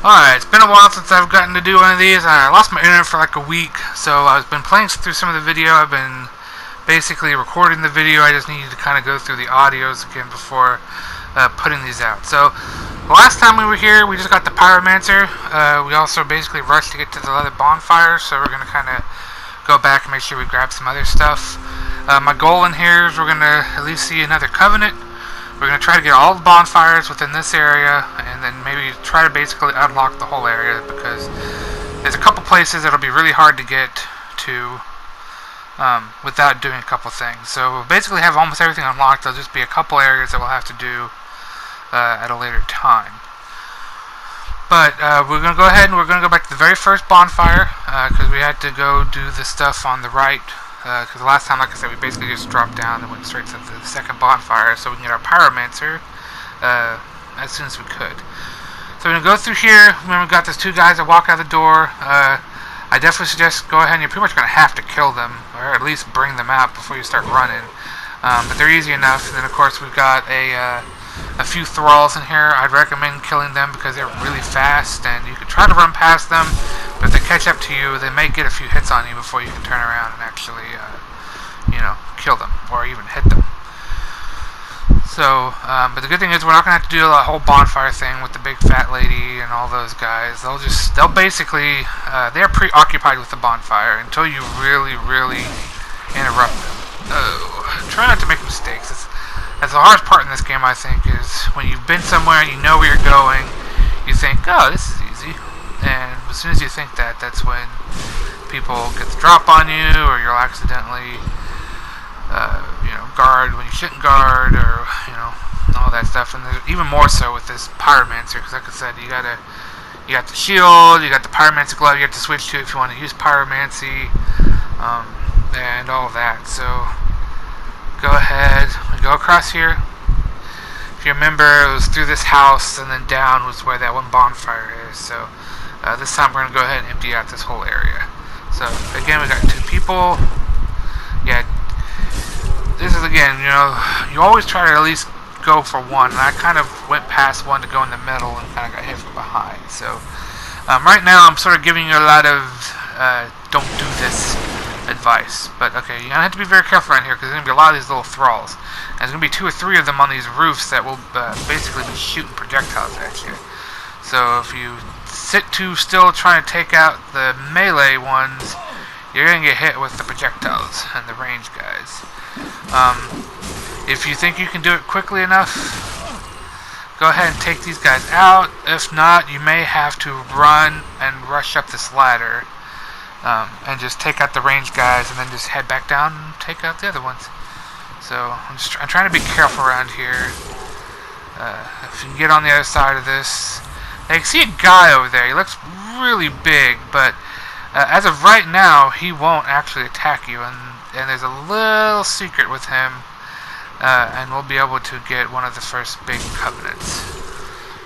Alright, it's been a while since I've gotten to do one of these. I lost my internet for like a week, so I've been playing through some of the video. I've been basically recording the video. I just needed to kind of go through the audios again before putting these out. So, the last time we were here, we just got the Pyromancer. We also basically rushed to get to the other bonfire, so we're going to kind of go back and make sure we grab some other stuff. My goal in here is we're going to at least see another Covenant. We're going to try to get all the bonfires within this area, and then maybe try to basically unlock the whole area, because there's a couple places that'll be really hard to get to without doing a couple things. So we'll basically have almost everything unlocked. There'll just be a couple areas that we'll have to do at a later time. But we're going to go ahead and we're going to go back to the very first bonfire, because we had to go do the stuff on the right. Because the last time, like I said, we basically just dropped down and went straight to the second bonfire, so we can get our Pyromancer as soon as we could. So we're going to go through here. Remember, we got those two guys that walk out the door. I definitely suggest go ahead and you're pretty much going to have to kill them, or at least bring them out before you start running. But they're easy enough. And then, of course, we've got a few thralls in here. I'd recommend killing them because they're really fast, and you can try to run past them, but if they catch up to you, they may get a few hits on you before you can turn around and actually, kill them, or even hit them. So, but the good thing is we're not going to have to do the whole bonfire thing with the big fat lady and all those guys. They'll basically, they're preoccupied with the bonfire until you really, really interrupt them. Try not to make mistakes. That's the hardest part in this game, I think, is when you've been somewhere and you know where you're going, you think, oh, this is easy. And as soon as you think that, that's when people get the drop on you, or you'll accidentally, guard when you shouldn't guard, or, all that stuff. And there's even more so with this Pyromancer, because like I said, you got the shield, you got the Pyromancer glove, you have to switch to it if you want to use Pyromancy, and all that. So, go ahead, we go across here. If you remember, it was through this house, and then down was where that one bonfire is. So, this time we're going to go ahead and empty out this whole area. So, again, we got two people. Yeah, this is, again, you always try to at least go for one. And I kind of went past one to go in the middle and kind of got hit from behind. So, right now I'm sort of giving you a lot of don't do this advice. But, okay, you're going to have to be very careful around here, because there's going to be a lot of these little thralls. And there's going to be 2 or 3 of them on these roofs that will basically be shooting projectiles at you. So if you sit too still trying to take out the melee ones, you're going to get hit with the projectiles and the range guys. If you think you can do it quickly enough, go ahead and take these guys out. If not, you may have to run and rush up this ladder, and just take out the range guys, and then just head back down and take out the other ones. So I'm trying to be careful around here. If you can get on the other side of this, I can see a guy over there. He looks really big, but as of right now, he won't actually attack you. And there's a little secret with him, and we'll be able to get one of the first big covenants,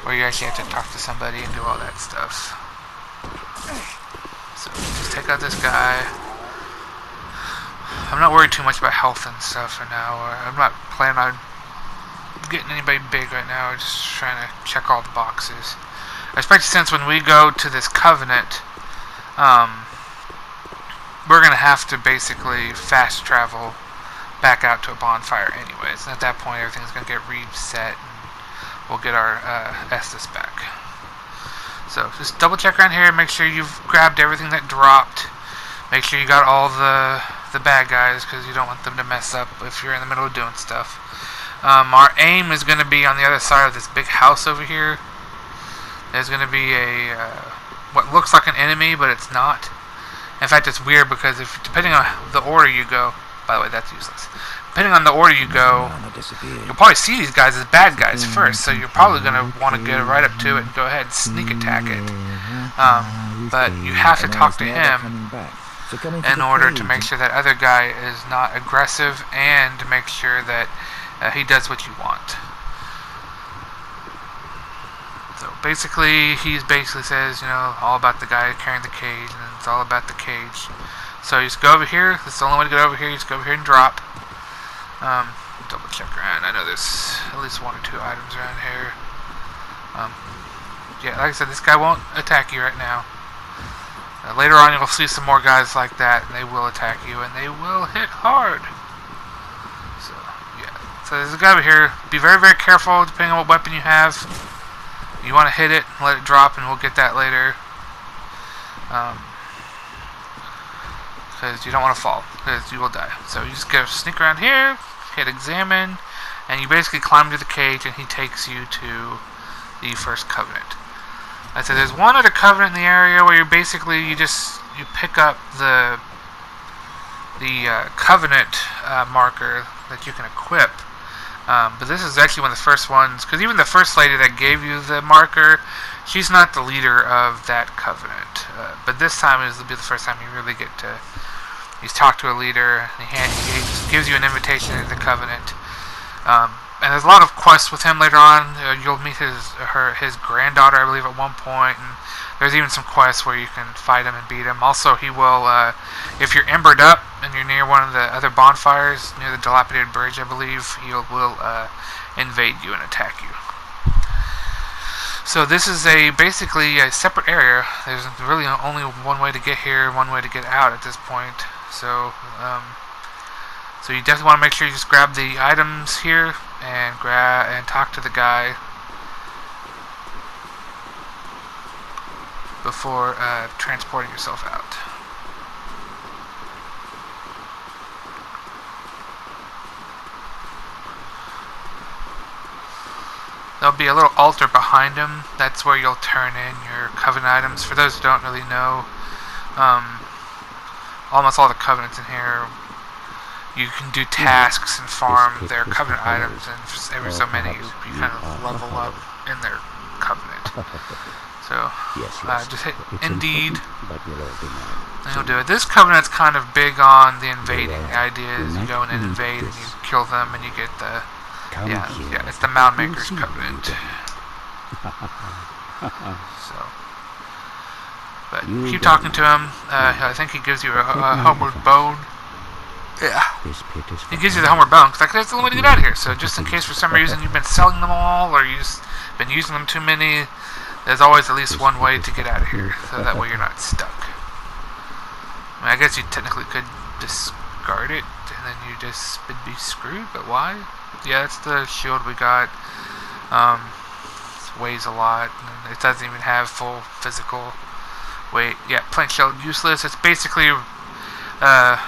where you actually have to talk to somebody and do all that stuff. So just take out this guy. I'm not worried too much about health and stuff for now. I'm not planning on getting anybody big right now. I'm just trying to check all the boxes. Especially since when we go to this Covenant, we're going to have to basically fast travel back out to a bonfire anyways. And at that point, everything's going to get reset, and we'll get our Estus back. So just double check around here, make sure you've grabbed everything that dropped. Make sure you got all the bad guys, because you don't want them to mess up if you're in the middle of doing stuff. Our aim is going to be on the other side of this big house over here. There's going to be a what looks like an enemy, but it's not. In fact, it's weird, because depending on the order you go, by the way, that's useless. Depending on the order you go, you'll probably see these guys as bad guys first, so you're probably going to want to get right up to it and go ahead and sneak attack it. But you have to talk to him in order to make sure that other guy is not aggressive, and to make sure that he does what you want. So basically, he says, all about the guy carrying the cage, and it's all about the cage. So you just go over here. This is the only way to get over here. You just go over here and drop. Double check around. I know there's at least 1 or 2 items around here. yeah, like I said, this guy won't attack you right now. Later on, you'll see some more guys like that, and they will attack you, and they will hit hard. So, yeah. So there's a guy over here. Be very, very careful, depending on what weapon you have. You want to hit it, let it drop, and we'll get that later. Because you don't want to fall, because you will die. So you just go sneak around here, hit examine, and you basically climb to the cage, and he takes you to the first covenant. I said there's one other covenant in the area where you basically you pick up the covenant marker that you can equip. But this is actually one of the first ones, because even the first lady that gave you the marker, she's not the leader of that covenant. But this time will be the first time you really get to talk to a leader, and he gives you an invitation into the covenant. And there's a lot of quests with him later on. You'll meet his granddaughter, I believe, at one point, and there's even some quests where you can fight him and beat him. Also, he will, if you're embered up and you're near one of the other bonfires, near the dilapidated bridge, I believe, he will invade you and attack you. So this is basically a separate area. There's really only one way to get here, one way to get out at this point. So, so you definitely want to make sure you just grab the items here and talk to the guy before transporting yourself out. There'll be a little altar behind him. That's where you'll turn in your covenant items. For those who don't really know, almost all the covenants in here, you can do tasks and farm their covenant items, and every so many you kind of level up in their covenant. So just hit Indeed, and you'll do it. This covenant's kind of big on the invading. The idea is you go in and invade, and you kill them, and you get the it's the Mound Maker's covenant. So, but keep talking to him. I think he gives you a homeward bone. Yeah. He gives you the homeward bone, because that's the only way to get out of here. So just in case for some reason you've been selling them all, or you've been using them too many, there's always at least one way to get out of here, so that way you're not stuck. I mean, I guess you technically could discard it, and then you just would be screwed, but why? Yeah, that's the shield we got. It weighs a lot, and it doesn't even have full physical weight. Yeah, plain shield, useless. It's basically, the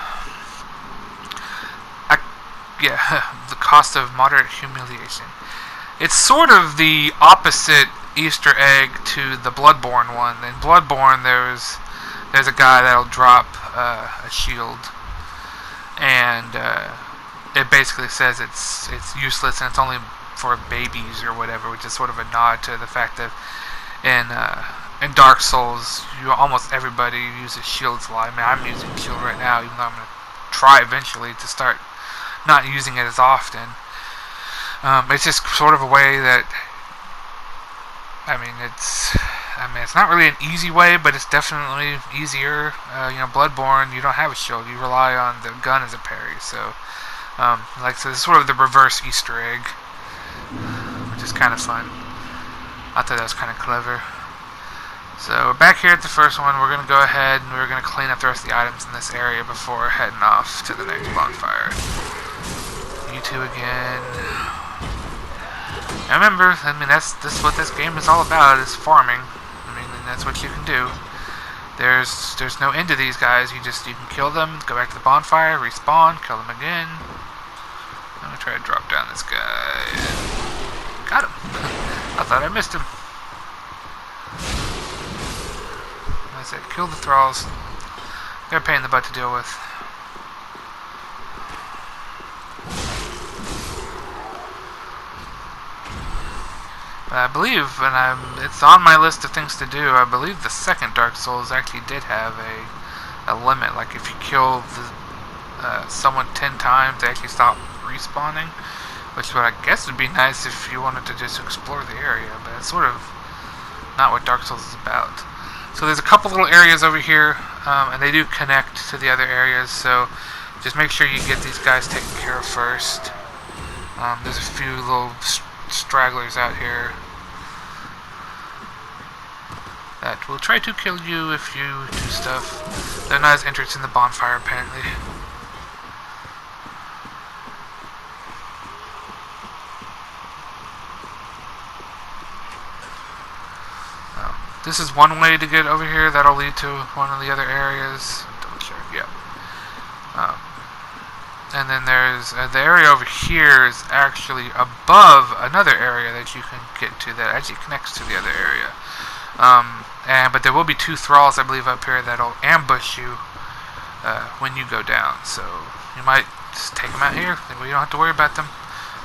cost of moderate humiliation. It's sort of the opposite Easter egg to the Bloodborne one. In Bloodborne, there's a guy that'll drop a shield, and it basically says it's useless and it's only for babies or whatever, which is sort of a nod to the fact that in Dark Souls, almost everybody uses shields a lot. I mean, I'm using shield right now, even though I'm going to try eventually to start not using it as often. It's just sort of a way that, it's not really an easy way, but it's definitely easier. Bloodborne, you don't have a shield, you rely on the gun as a parry. So, like I said, it's sort of the reverse Easter egg, which is kind of fun. I thought that was kind of clever. So we're back here at the first one. We're going to go ahead and we're going to clean up the rest of the items in this area before heading off to the next bonfire. You two again. And remember, that's what this game is all about, is farming. And that's what you can do. There's no end to these guys. You can kill them, go back to the bonfire, respawn, kill them again. I'm going to try to drop down this guy. Got him. I thought I missed him. I said, kill the thralls. They're a pain in the butt to deal with. I believe, it's on my list of things to do, I believe the second Dark Souls actually did have a limit. Like, if you kill someone 10 times, they actually stop respawning. Which I guess would be nice if you wanted to just explore the area, but it's sort of not what Dark Souls is about. So there's a couple little areas over here, and they do connect to the other areas, so just make sure you get these guys taken care of first. There's a few little stragglers out here. that will try to kill you if you do stuff. They're not as interested in the bonfire, apparently. This is one way to get over here. That'll lead to one of the other areas. Double check. Yeah. And then there's the area over here is actually above another area that you can get to that actually connects to the other area. But there will be 2 thralls, I believe, up here that'll ambush you when you go down. So you might just take them out here. You don't have to worry about them.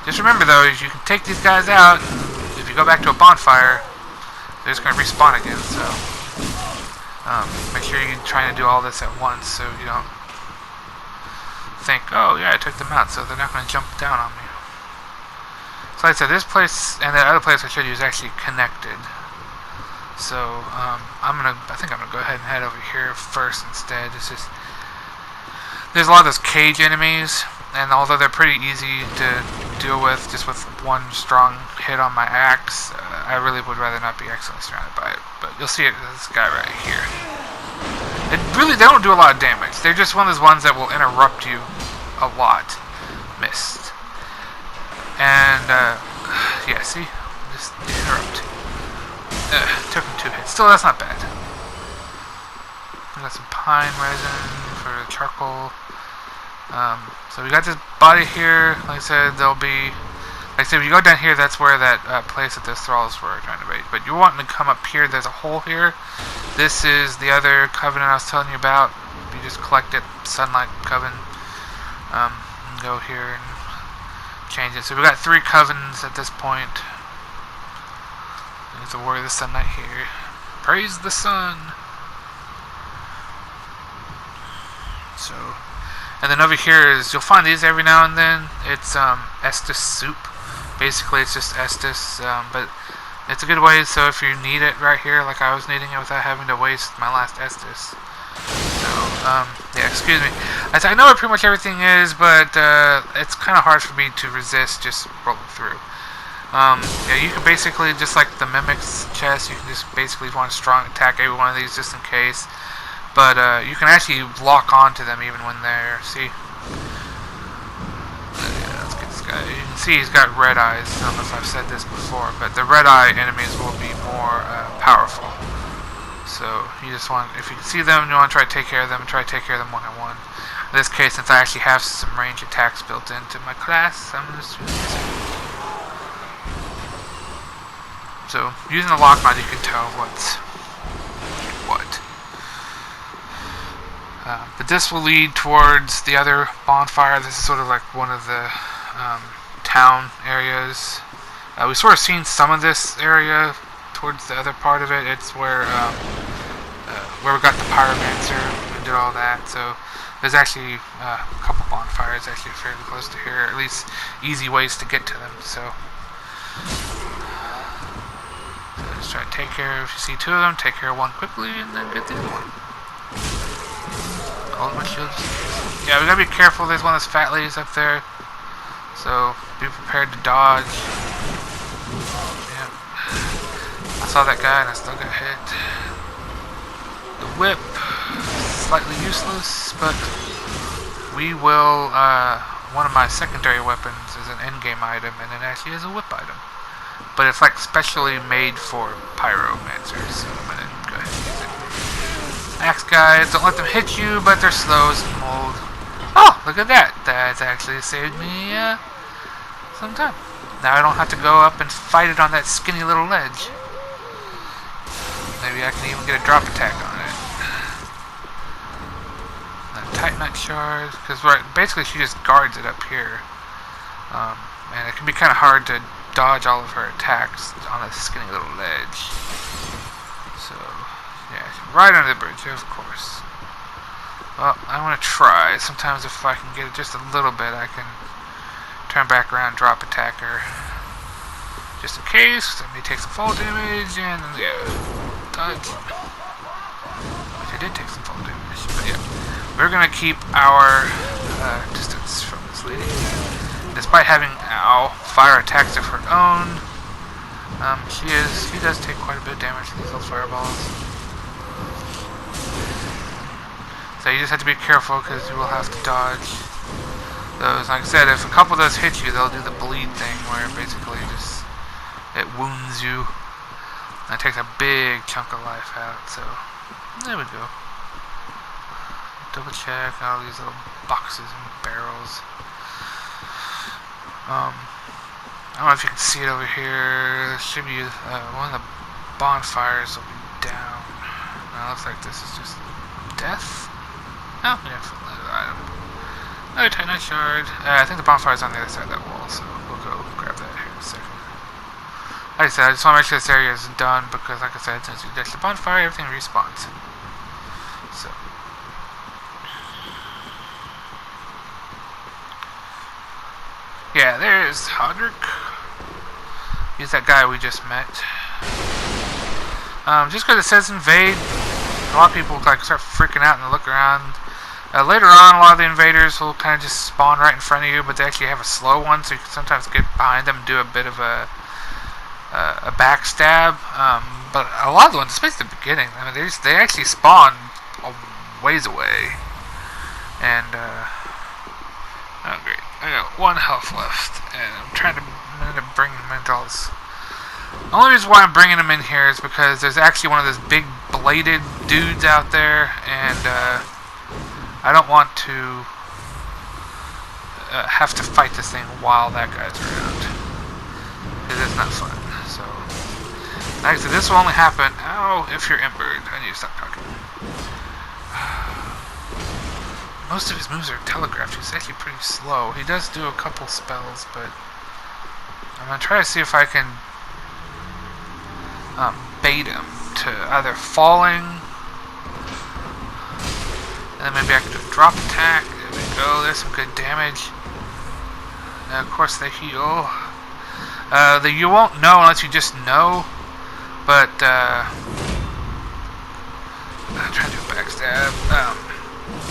Just remember, though, is you can take these guys out. If you go back to a bonfire, they're just going to respawn again. So make sure you're trying to do all this at once, so you don't think, oh yeah, I took them out, so they're not going to jump down on me. So like I said, this place and that other place I showed you is actually connected. So I think I'm gonna go ahead and head over here first instead. It's just there's a lot of those cage enemies, and although they're pretty easy to deal with just with one strong hit on my axe, I really would rather not be accidentally surrounded by it. But you'll see it, this guy right here. They don't do a lot of damage. They're just one of those ones that will interrupt you a lot. Missed. And, yeah, see? Just interrupt. Took him 2 hits. Still, that's not bad. We got some pine resin for charcoal. So we got this body here. Like I said, there'll be... Like I said, if you go down here, that's where that place that those thralls were trying to bait. But you're wanting to come up here, there's a hole here. This is the other covenant I was telling you about. You just collect it, Sunlight Coven. And go here and change it. So we got 3 covenants at this point. There's the Warrior of the Sunlight here. Praise the sun! So, and then over here is, you'll find these every now and then. It's Estus soup. Basically, it's just Estus, but it's a good way, so if you need it right here, like I was needing it without having to waste my last Estus. So, yeah, excuse me. I know what pretty much everything is, but it's kind of hard for me to resist just rolling through. Yeah, you can basically, just like the Mimic's chest, you can just basically want to strong attack every one of these just in case. But you can actually lock onto them even when they're, see? Yeah, let's get this guy. You can see he's got red eyes. I don't know if I've said this before, but the red eye enemies will be more powerful. So you just want, if you can see them, you want to try to take care of them, and try to take care of them one-on-one. In this case, since I actually have some range attacks built into my class, I'm just using this. So using the lock mod, you can tell what's what. But this will lead towards the other bonfire. This is sort of like one of the town areas. We've sort of seen some of this area towards the other part of it. It's where we got the pyromancer and did all that. So there's actually a couple bonfires actually fairly close to here, or at least easy ways to get to them. So just try to take care of, if you see 2 of them, take care of one quickly and then get the other one. Hold my shields. Yeah, we gotta be careful. There's one of those fat ladies up there, so be prepared to dodge. Yeah, I saw that guy and I still got hit. The whip, slightly useless, but we will. One of my secondary weapons is an endgame item, and it actually is a whip item, but it's like specially made for pyromancers. So I'm gonna go ahead and use it. Axe guys, don't let them hit you, but they're slow as mold. Oh, look at that. That's actually saved me some time. Now I don't have to go up and fight it on that skinny little ledge. Maybe I can even get a drop attack on it. Titanite shards, because basically she just guards it up here. And it can be kind of hard to dodge all of her attacks on a skinny little ledge. So, yeah, right under the bridge, of course. Well, I want to try. Sometimes if I can get it just a little bit, I can turn back around, drop attack her. Just in case, I may take some fall damage, and yeah, dodge. Which I did take some fall damage, but yeah. We're going to keep our distance from this lady. Despite having, fire attacks of her own, She does take quite a bit of damage to these little fireballs. So you just have to be careful because you will have to dodge those. Like I said, if a couple of those hit you, they'll do the bleed thing where basically it wounds you. And it takes a big chunk of life out. So there we go. Double check all these little boxes and barrels. I don't know if you can see it over here. There should be one of the bonfires will be down. Now it looks like this is just death. Oh, yeah, another item. Another Titanite shard. I think the bonfire's on the other side of that wall, so we'll go grab that here in a second. Like I said, I just want to make sure this area is done because, like I said, since you ditch the bonfire, everything respawns. So. Yeah, there's Hodrick. He's that guy we just met. Just because it says invade, a lot of people like start freaking out and look around. Later on, a lot of the invaders will kind of just spawn right in front of you, but they actually have a slow one, so you can sometimes get behind them and do a bit of a backstab. But a lot of the ones, especially at the beginning, I mean, they actually spawn a ways away. And oh great, I got 1 health left, and I'm trying to bring them into all this. The only reason why I'm bringing them in here is because there's actually one of those big bladed dudes out there, and I don't want to have to fight this thing while that guy's around, because it's not fun. So, like I said, this will only happen, if you're embered. I need to stop talking. Most of his moves are telegraphed. He's actually pretty slow. He does do a couple spells, but I'm going to try to see if I can bait him to either falling, and then maybe I can do a drop attack. There we go. There's some good damage. And of course they heal. You won't know unless you just know. But I'm trying to do a backstab.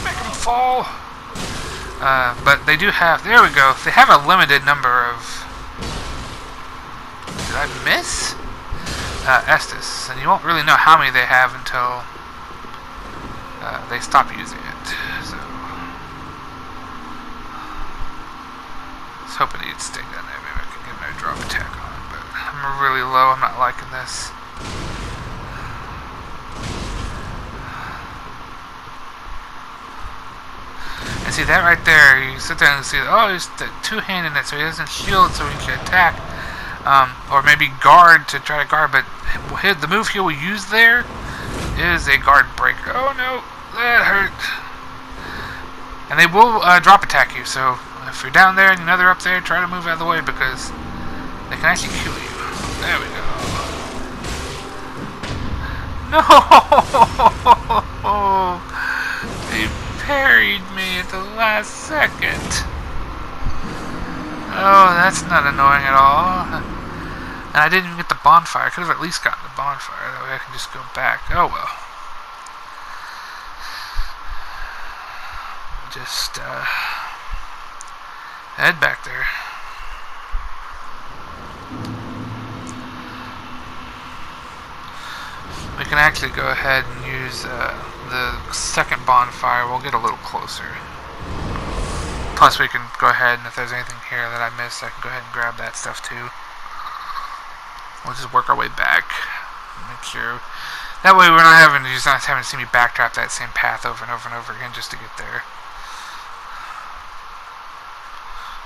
Make them fall. But they do have. There we go. They have a limited number of. Did I miss? Estus, and you won't really know how many they have until they stop using it. So I was hoping he'd stay down there. Maybe I could give him a drop attack on him, but I'm really low. I'm not liking this. And see that right there? You sit there and see, oh, he's the two-handed it, so he doesn't shield, so he can attack. Or maybe guard to try to guard, but the move he will use there is a guard breaker. Oh no, that hurt. And they will drop attack you, so if you're down there and you know they're up there, try to move out of the way because they can actually kill you. There we go. No! They parried me at the last second. Oh, that's not annoying at all. And I didn't even get the bonfire. I could have at least gotten the bonfire. That way I can just go back. Oh well. Just head back there. We can actually go ahead and use the second bonfire. We'll get a little closer. Plus we can go ahead, and if there's anything here that I missed, I can go ahead and grab that stuff too. We'll just work our way back. Make sure. That way we're not having to see me backtrack that same path over and over and over again just to get there.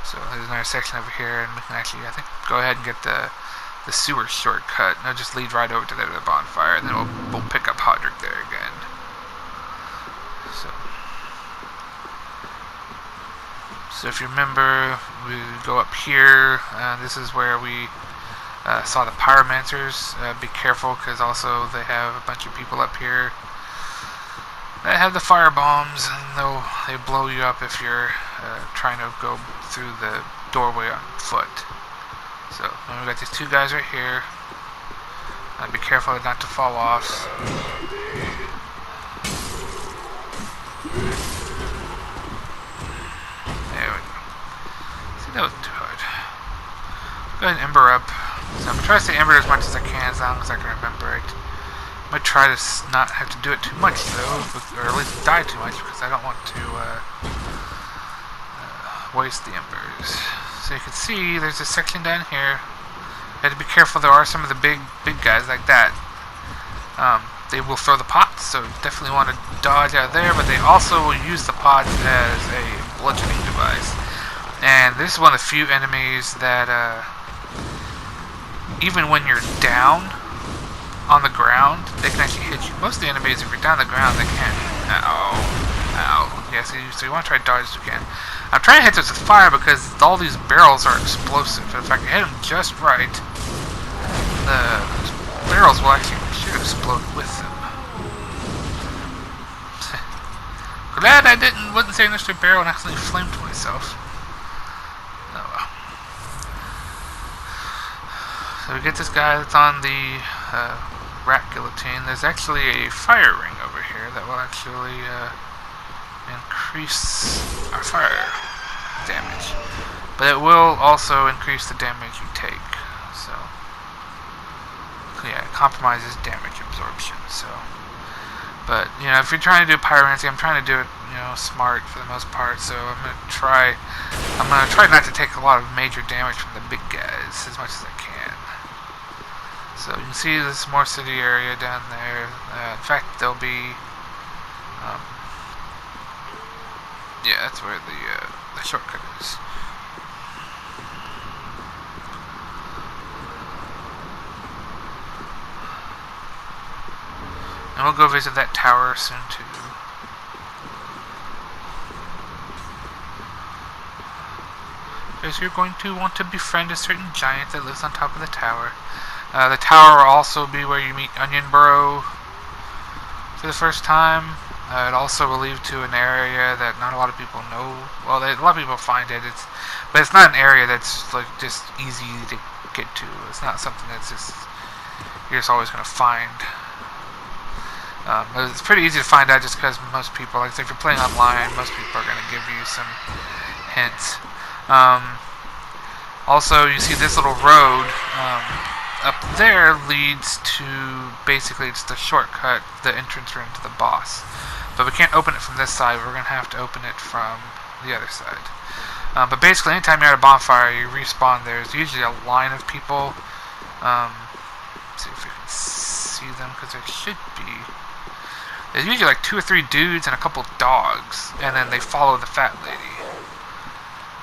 So there's another section over here, and we can actually, I think, go ahead and get the sewer shortcut. And it'll just lead right over to the bonfire, and then we'll pick up Hodrick there again. So if you remember, we go up here. This is where we saw the pyromancers. Be careful, because also they have a bunch of people up here that have the fire bombs, and they blow you up if you're trying to go through the doorway on foot. So we got these two guys right here. Be careful not to fall off. There we go. See, that wasn't too hard. Go ahead and ember up. So I'm going to try to stay embered as much as I can, as long as I can remember it. I'm going to try to not have to do it too much, though, or at least die too much, because I don't want to waste the embers. So you can see there's a section down here. You have to be careful. There are some of the big guys like that. They will throw the pots, so definitely want to dodge out there, but they also will use the pots as a bludgeoning device. And this is one of the few enemies that, even when you're down on the ground, they can actually hit you. Most of the enemies, if you're down on the ground, they can't. Ow. Ow. Yeah, so you want to try to dodge as you can. I'm trying to hit this with fire because all these barrels are explosive. If I can hit them just right, the barrels will actually should explode with them. Glad I wasn't saying this to a barrel and accidentally flamed myself. Oh well. So we get this guy that's on the rat guillotine. There's actually a fire ring over here that will actually increase our fire damage, but it will also increase the damage you take. So yeah, it compromises damage absorption. So, but you know, if you're trying to do pyromancy, I'm trying to do it, you know, smart for the most part. So I'm gonna try not to take a lot of major damage from the big guys as much as I can. So you can see this more city area down there. In fact, there'll be, yeah, that's where the shortcut is. And we'll go visit that tower soon too. Because you're going to want to befriend a certain giant that lives on top of the tower. The tower will also be where you meet Onion Burrow for the first time. It also will lead to an area that not a lot of people know. Well, a lot of people find it. But it's not an area that's like just easy to get to. It's not something that's just you're just always going to find. It's pretty easy to find out just because most people, like if you're playing online, most people are going to give you some hints. Also, you see this little road up there leads to basically it's the shortcut, the entrance room to the boss. But we can't open it from this side. We're going to have to open it from the other side. But basically, anytime you're at a bonfire, you respawn. There's usually a line of people. Let's see if we can see them, because there should be. There's usually like 2 or 3 dudes and a couple dogs, and then they follow the fat lady.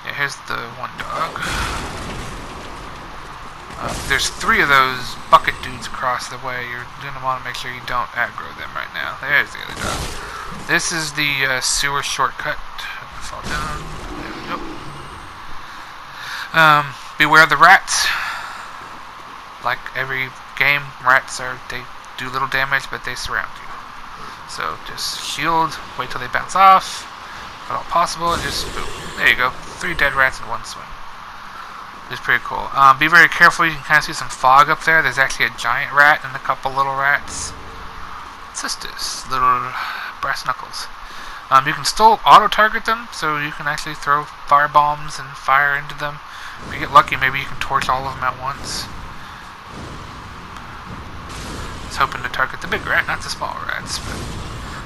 Yeah, here's the one dog. There's 3 of those bucket dudes across the way. You're going to want to make sure you don't aggro them right now. There's the other dog. This is the sewer shortcut. Fall down. There we go. Beware the rats. Like every game, rats they do little damage, but they surround you. So just shield, wait till they bounce off, if at all possible, and just boom. There you go. 3 dead rats in one swing. It's pretty cool. Be very careful. You can kind of see some fog up there. There's actually a giant rat and a couple little rats. What's this? Little brass knuckles. You can still auto-target them, so you can actually throw fire bombs and fire into them. If you get lucky, maybe you can torch all of them at once. I was hoping to target the big rat, not the small rats, but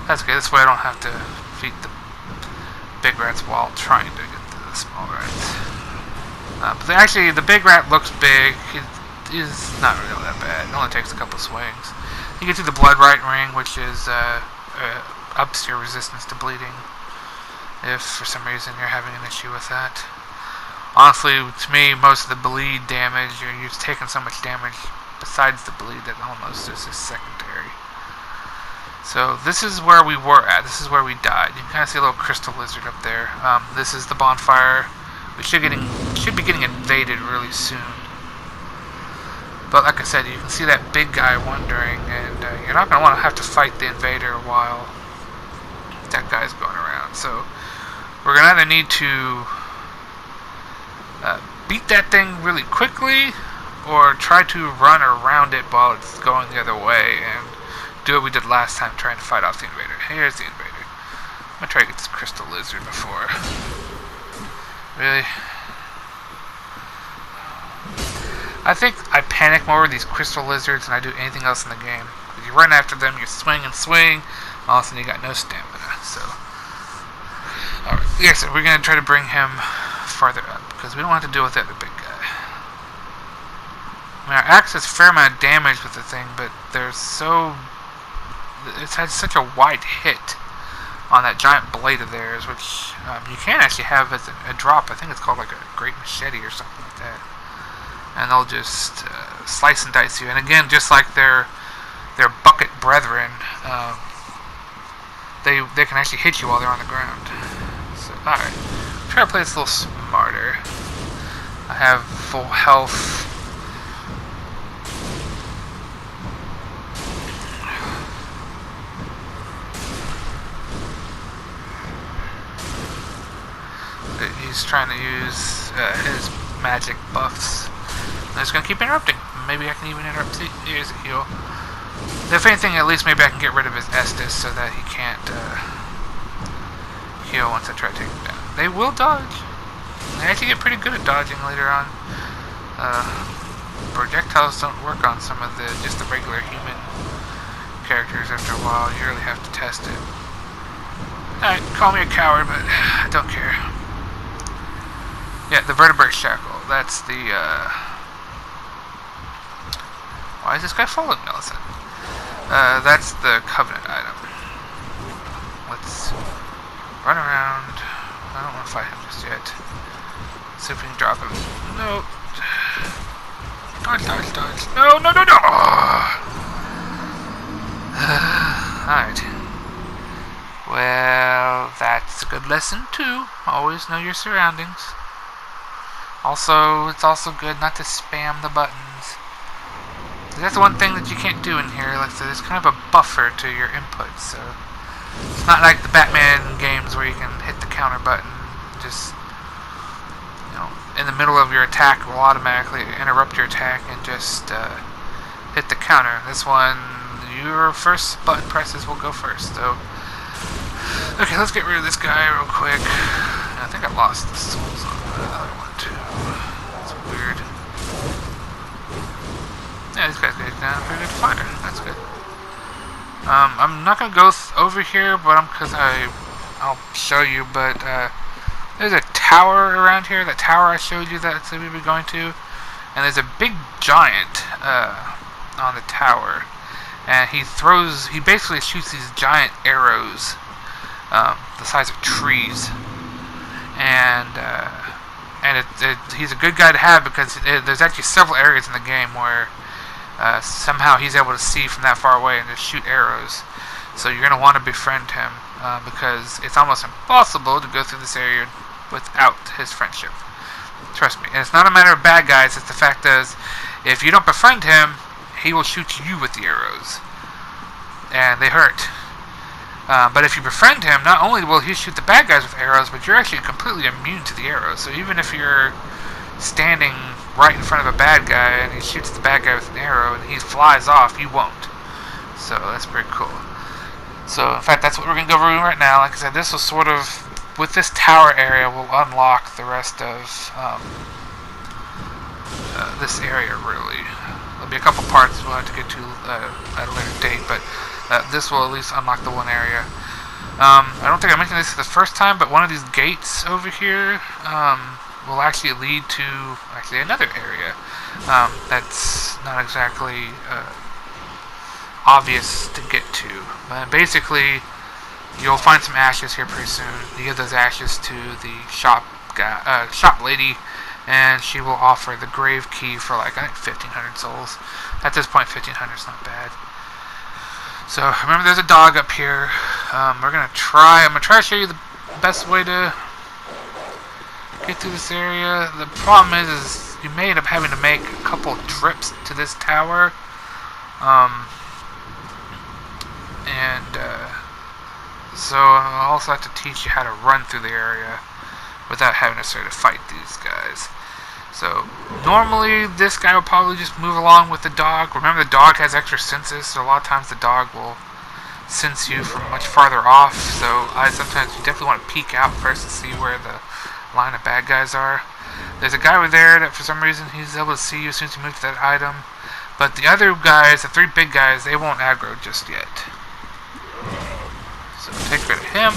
that's okay. This way I don't have to defeat the big rats while trying to get to the small rats. But actually, the big rat looks big. It is not really that bad. It only takes a couple swings. You get to the blood right ring, which is ups your resistance to bleeding. If for some reason you're having an issue with that. Honestly, to me, most of the bleed damage, you're taking so much damage besides the bleed that almost is secondary. So this is where we were at. This is where we died. You can kind of see a little crystal lizard up there. This is the bonfire. We should be getting invaded really soon. But like I said, you can see that big guy wandering, and you're not going to want to have to fight the invader while that guy's going around. So we're going to either need to beat that thing really quickly, or try to run around it while it's going the other way, and do what we did last time, trying to fight off the invader. Here's the invader. I'm going to try to get this crystal lizard before. Really? I think I panic more with these crystal lizards than I do anything else in the game. If you run after them, you swing and swing, all of a sudden you got no stamina. So, alright, yeah, so we're gonna try to bring him farther up because we don't have to deal with that big guy. I mean, our axe has a fair amount of damage with the thing, but it's had such a wide hit on that giant blade of theirs, which you can actually have as a drop. I think it's called like a great machete or something like that. And they'll just slice and dice you. And again, just like their bucket brethren, they can actually hit you while they're on the ground. So, alright. Try to play this a little smarter. I have full health. He's trying to use his magic buffs. I'm just going to keep interrupting. Maybe I can even interrupt his heal. If anything, at least maybe I can get rid of his Estus so that he can't heal once I try to take him down. They will dodge. They actually get pretty good at dodging later on. Projectiles don't work on some of just the regular human characters after a while. You really have to test it. Alright, call me a coward, but I don't care. Yeah, the vertebrate shackle. That's the, why is this guy following me all of a sudden? That's the covenant item. Let's run around. I don't want to fight him just yet. See if we can drop him. No. Dodge, dodge, dodge. No, no, no, no! Alright. Well, that's a good lesson too. Always know your surroundings. Also, it's also good not to spam the buttons. That's the one thing that you can't do in here. Like, so there's kind of a buffer to your inputs. So it's not like the Batman games where you can hit the counter button. Just, in the middle of your attack, will automatically interrupt your attack and just hit the counter. This one, your first button presses will go first. So, okay, let's get rid of this guy real quick. I think I lost the souls on the other one too. That's weird. Yeah, this guy's getting down a pretty good fighter. That's good. I'm not gonna go over here, but I'll show you. But there's a tower around here. That tower I showed you that we were going to, and there's a big giant on the tower, and he basically shoots these giant arrows, the size of trees. And he's a good guy to have because there's actually several areas in the game where somehow he's able to see from that far away and just shoot arrows. So you're going to want to befriend him because it's almost impossible to go through this area without his friendship. Trust me. And it's not a matter of bad guys. It's the fact that if you don't befriend him, he will shoot you with the arrows. And they hurt. But if you befriend him, not only will he shoot the bad guys with arrows, but you're actually completely immune to the arrows. So even if you're standing right in front of a bad guy and he shoots the bad guy with an arrow and he flies off, you won't. So that's pretty cool. So in fact, that's what we're going to go over right now. Like I said, this will sort of, with this tower area, will unlock the rest of this area, really. There'll be a couple parts we'll have to get to at a later date, but this will at least unlock the one area. I don't think I mentioned this the first time, but one of these gates over here will actually lead to another area that's not exactly obvious to get to. Basically, you'll find some ashes here pretty soon. You give those ashes to the shop lady, and she will offer the grave key for like, I think, 1,500 souls. At this point, 1,500 is not bad. So remember, there's a dog up here. I'm gonna try to show you the best way to get through this area. The problem is you may end up having to make a couple trips to this tower. So I'll also have to teach you how to run through the area without having to fight these guys. So normally this guy will probably just move along with the dog. Remember, the dog has extra senses, so a lot of times the dog will sense you from much farther off. So sometimes you definitely want to peek out first to see where the line of bad guys are. There's a guy over there that for some reason he's able to see you as soon as you move to that item. But the other guys, the 3 big guys, they won't aggro just yet. So take rid of him.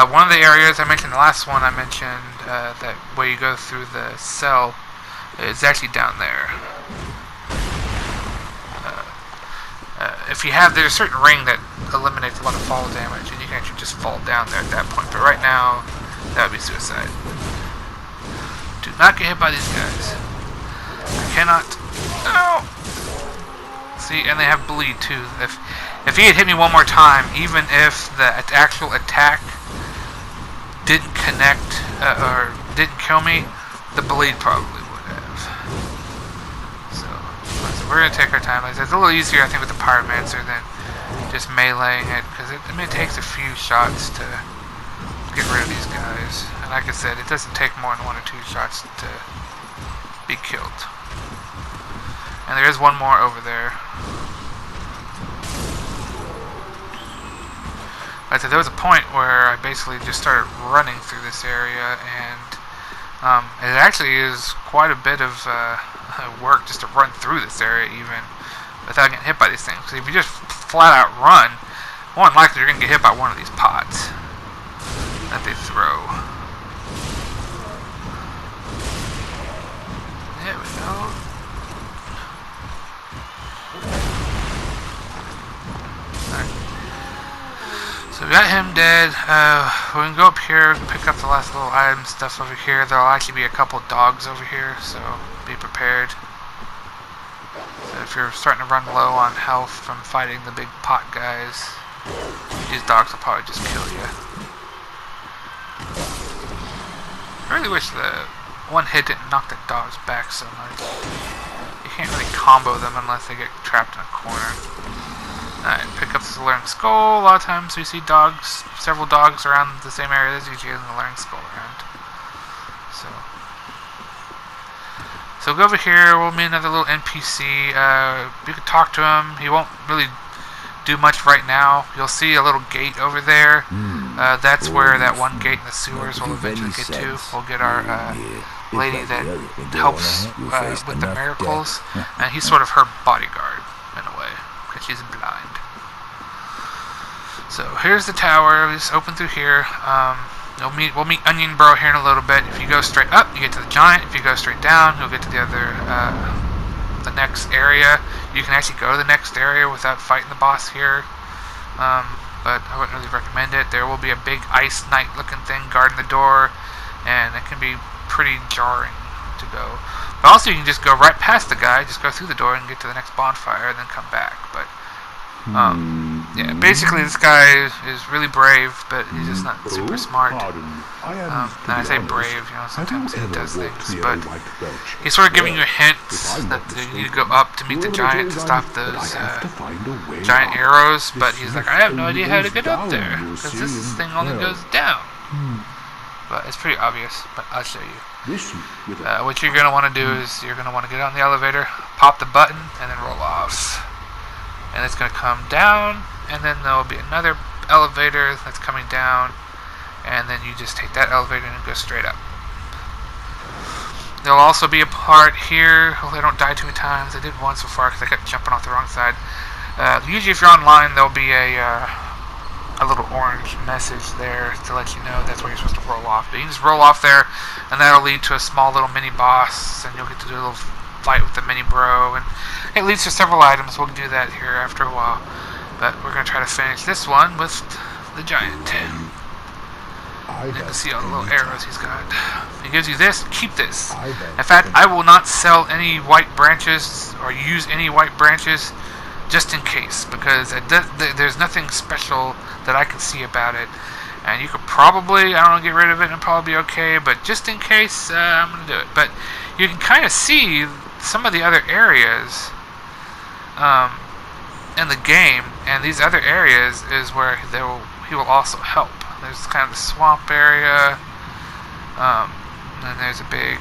One of the areas I mentioned, the last one I mentioned, that where you go through the cell, is actually down there. If you have, there's a certain ring that eliminates a lot of fall damage, and you can actually just fall down there at that point. But right now, that would be suicide. Do not get hit by these guys. I cannot. No. See, and they have bleed too. If he had hit me one more time, even if the actual attack didn't connect or didn't kill me, the bleed probably would have. So we're gonna take our time. Like I said, it's a little easier, I think, with the Pyromancer than just meleeing it, because it takes a few shots to get rid of these guys. And like I said, it doesn't take more than 1 or 2 shots to be killed. And there is one more over there. Like I said, there was a point where I basically just started running through this area, and it actually is quite a bit of work just to run through this area even without getting hit by these things. Because if you just flat out run, more than likely you're going to get hit by one of these pods that they throw. There we go. So we got him dead. We can go up here, pick up the last little item stuff over here. There'll actually be a couple of dogs over here, so be prepared. So if you're starting to run low on health from fighting the big pot guys, these dogs will probably just kill you. I really wish the one hit didn't knock the dogs back so much. You can't really combo them unless they get trapped in a corner. Alright, pick up this learning skull. A lot of times we see dogs, several dogs around the same area. There's usually a learning skull around. So go over here. We'll meet another little NPC. You can talk to him. He won't really do much right now. You'll see a little gate over there. That's where that one gate in the sewers will eventually get to. We'll get our lady that helps with the miracles, and he's sort of her bodyguard in a way, because she's blind. So here's the tower. We just open through here. We'll meet Onion Bro here in a little bit. If you go straight up, you get to the giant. If you go straight down, you'll get to the other, the next area. You can actually go to the next area without fighting the boss here, but I wouldn't really recommend it. There will be a big ice knight looking thing guarding the door, and it can be pretty jarring to go. But also you can just go right past the guy, just go through the door and get to the next bonfire and then come back. But yeah, basically this guy is really brave, but he's just not super smart. And I say brave, you know, sometimes he does things, but he's sort of giving you hints that you need to go up to meet the giant to stop those giant arrows, but he's like, I have no idea how to get up there, because this thing only goes down. But it's pretty obvious, but I'll show you. What you're going to want to do is you're going to want to get on the elevator, pop the button, and then roll off. And it's going to come down, and then there will be another elevator that's coming down, and then you just take that elevator and go straight up. There'll also be a part here. Hopefully I don't die too many times. I did once so far because I kept jumping off the wrong side. Usually if you're online, there'll be a little orange message there to let you know that's where you're supposed to roll off. But you can just roll off there, and that'll lead to a small little mini boss, and you'll get to do a little fight with the mini bro, and it leads to several items. We'll do that here after a while, but we're going to try to finish this one with the giant. You can see all the little arrows he's got. He gives you this, keep this. In fact, I will not sell any white branches or use any white branches just in case, because there's nothing special that I can see about it, and you could probably, I don't know, get rid of it and probably be okay, but just in case, I'm going to do it. But you can kind of see some of the other areas in the game, and these other areas is where he will also help. There's kind of the swamp area, and then there's a big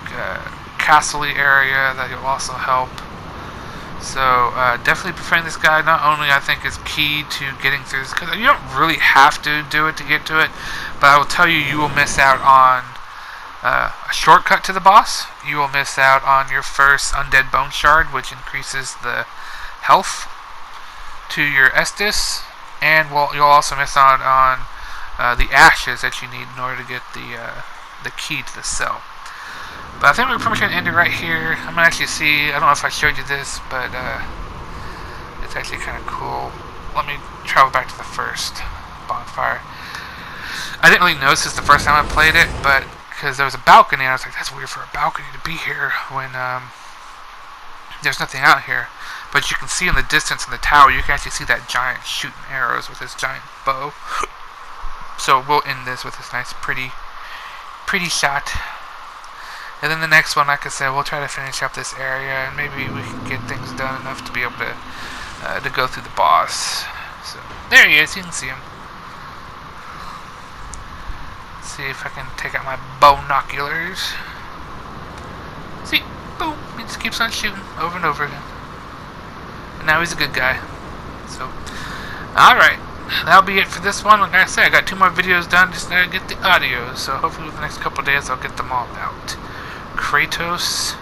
castle-y area that he'll also help. So definitely befriend this guy. Not only I think is key to getting through this, because you don't really have to do it to get to it, but I will tell you, you will miss out on a shortcut to the boss. You will miss out on your first undead bone shard, which increases the health to your Estus, and you'll also miss out on the ashes that you need in order to get the key to the cell. But I think we're pretty much going to end it right here. I'm going to actually see, I don't know if I showed you this, but it's actually kind of cool. Let me travel back to the first bonfire. I didn't really notice this the first time I played it, but because there was a balcony, I was like, that's weird for a balcony to be here when there's nothing out here. But you can see in the distance in the tower, you can actually see that giant shooting arrows with his giant bow. So we'll end this with this nice, pretty shot. And then the next one, like I said, we'll try to finish up this area, and maybe we can get things done enough to be able to go through the boss. So there he is. You can see him. Let's see if I can take out my binoculars. See, boom! He just keeps on shooting over and over again. And now he's a good guy. So, all right. That'll be it for this one. Like I said, I got 2 more videos done. Just gotta get the audio. So hopefully, within the next couple of days, I'll get them all out. Kratos